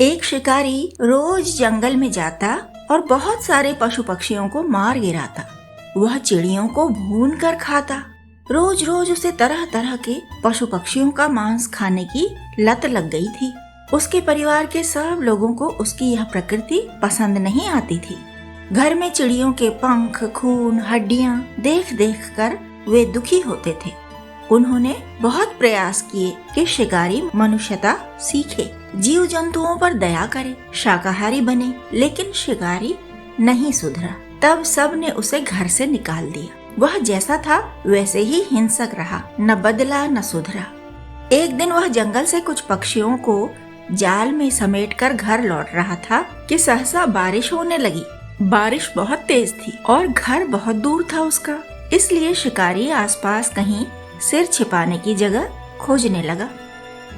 एक शिकारी रोज जंगल में जाता और बहुत सारे पशु पक्षियों को मार गिराता। वह चिड़ियों को भून कर खाता। रोज रोज उसे तरह तरह के पशु पक्षियों का मांस खाने की लत लग गई थी। उसके परिवार के सब लोगों को उसकी यह प्रकृति पसंद नहीं आती थी। घर में चिड़ियों के पंख, खून, हड्डियां देख देख कर वे दुखी होते थे। उन्होंने बहुत प्रयास किए कि शिकारी मनुष्यता सीखे, जीव जंतुओं पर दया करे, शाकाहारी बने, लेकिन शिकारी नहीं सुधरा। तब सब ने उसे घर से निकाल दिया। वह जैसा था वैसे ही हिंसक रहा, न बदला न सुधरा। एक दिन वह जंगल से कुछ पक्षियों को जाल में समेटकर घर लौट रहा था कि सहसा बारिश होने लगी। बारिश बहुत तेज थी और घर बहुत दूर था उसका, इसलिए शिकारी आसपास कहीं सिर छिपाने की जगह खोजने लगा।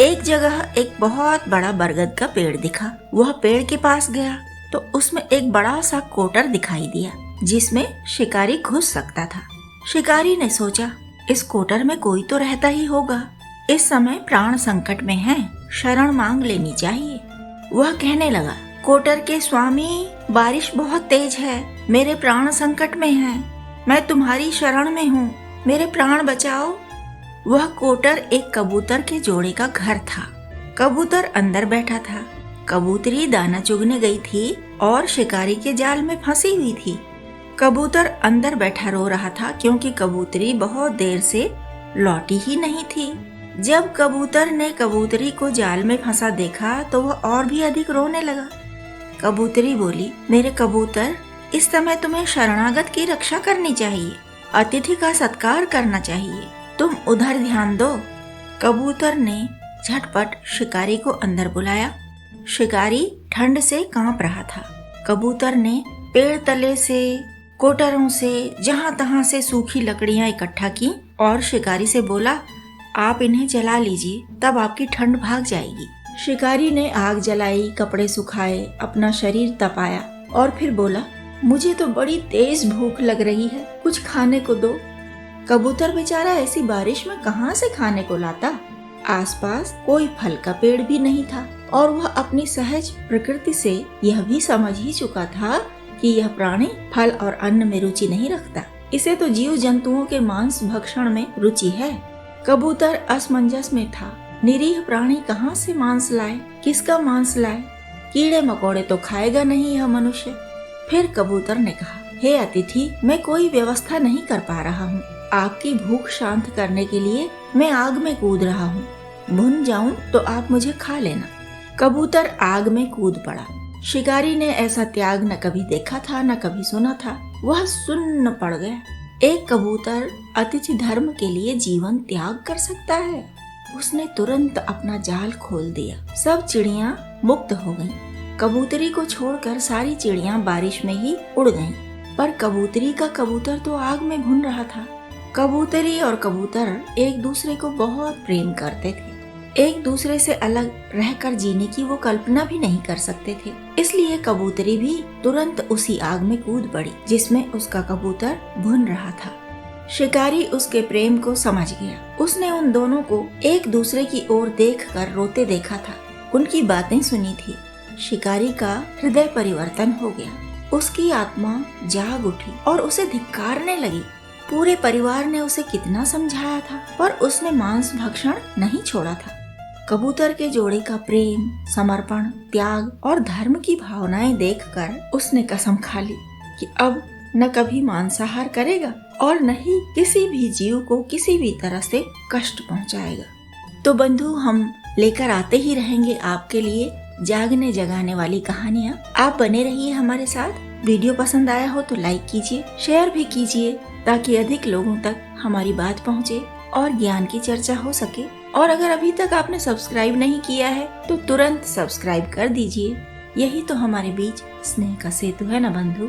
एक जगह एक बहुत बड़ा बरगद का पेड़ दिखा। वह पेड़ के पास गया तो उसमें एक बड़ा सा कोटर दिखाई दिया जिसमें शिकारी घुस सकता था। शिकारी ने सोचा, इस कोटर में कोई तो रहता ही होगा। इस समय प्राण संकट में है, शरण मांग लेनी चाहिए। वह कहने लगा, कोटर के स्वामी, बारिश बहुत तेज है, मेरे प्राण संकट में हैं, मैं तुम्हारी शरण में हूँ, मेरे प्राण बचाओ। वह कोटर एक कबूतर के जोड़े का घर था। कबूतर अंदर बैठा था। कबूतरी दाना चुगने गई थी और शिकारी के जाल में फंसी हुई थी। कबूतर अंदर बैठा रो रहा था क्योंकि कबूतरी बहुत देर से लौटी ही नहीं थी। जब कबूतर ने कबूतरी को जाल में फंसा देखा तो वह और भी अधिक रोने लगा। कबूतरी बोली, मेरे कबूतर, इस समय तुम्हें शरणागत की रक्षा करनी चाहिए, अतिथि का सत्कार करना चाहिए, तुम उधर ध्यान दो। कबूतर ने झटपट शिकारी को अंदर बुलाया। शिकारी ठंड से कांप रहा था। कबूतर ने पेड़ तले से, कोटरों से, जहां तहां से सूखी लकड़ियां इकट्ठा की और शिकारी से बोला, आप इन्हें जला लीजिए, तब आपकी ठंड भाग जाएगी। शिकारी ने आग जलाई, कपड़े सुखाए, अपना शरीर तपाया और फिर बोला, मुझे तो बड़ी तेज भूख लग रही है, कुछ खाने को दो। कबूतर बेचारा ऐसी बारिश में कहां से खाने को लाता। आसपास कोई फल का पेड़ भी नहीं था और वह अपनी सहज प्रकृति से यह भी समझ ही चुका था कि यह प्राणी फल और अन्न में रुचि नहीं रखता। इसे तो जीव जंतुओं के मांस भक्षण में रुचि है। कबूतर असमंजस में था। निरीह प्राणी कहाँ से मांस लाए, किसका मांस लाए? कीड़े मकोड़े तो खाएगा नहीं यह मनुष्य। फिर कबूतर ने कहा, हे अतिथि, मैं कोई व्यवस्था नहीं कर पा रहा हूँ। आपकी भूख शांत करने के लिए मैं आग में कूद रहा हूँ। भुन जाऊं तो आप मुझे खा लेना। कबूतर आग में कूद पड़ा। शिकारी ने ऐसा त्याग न कभी देखा था न कभी सुना था। वह सुन्न पड़ गया। एक कबूतर अतिथि धर्म के लिए जीवन त्याग कर सकता है? उसने तुरंत अपना जाल खोल दिया। सब चिड़ियां मुक्त हो गईं। कबूतरी को छोड़कर सारी चिड़ियां बारिश में ही उड़ गईं। पर कबूतरी का कबूतर तो आग में भुन रहा था। कबूतरी और कबूतर एक दूसरे को बहुत प्रेम करते थे। एक दूसरे से अलग रहकर जीने की वो कल्पना भी नहीं कर सकते थे। इसलिए कबूतरी भी तुरंत उसी आग में कूद पड़ी जिसमें उसका कबूतर भुन रहा था। शिकारी उसके प्रेम को समझ गया। उसने उन दोनों को एक दूसरे की ओर देखकर रोते देखा था, उनकी बातें सुनी थी। शिकारी का हृदय परिवर्तन हो गया। उसकी आत्मा जाग उठी और उसे धिक्कारने लगी। पूरे परिवार ने उसे कितना समझाया था पर उसने मांस भक्षण नहीं छोड़ा था। कबूतर के जोड़े का प्रेम, समर्पण, त्याग और धर्म की भावनाएं देखकर उसने कसम खा ली कि अब न कभी मांसाहार करेगा और न ही किसी भी जीव को किसी भी तरह से कष्ट पहुंचाएगा। तो बंधु, हम लेकर आते ही रहेंगे आपके लिए जागने जगाने वाली कहानियाँ। आप बने रहिए हमारे साथ। वीडियो पसंद आया हो तो लाइक कीजिए, शेयर भी कीजिए ताकि अधिक लोगों तक हमारी बात पहुंचे और ज्ञान की चर्चा हो सके। और अगर अभी तक आपने सब्सक्राइब नहीं किया है तो तुरंत सब्सक्राइब कर दीजिए। यही तो हमारे बीच स्नेह का सेतु है ना बंधु।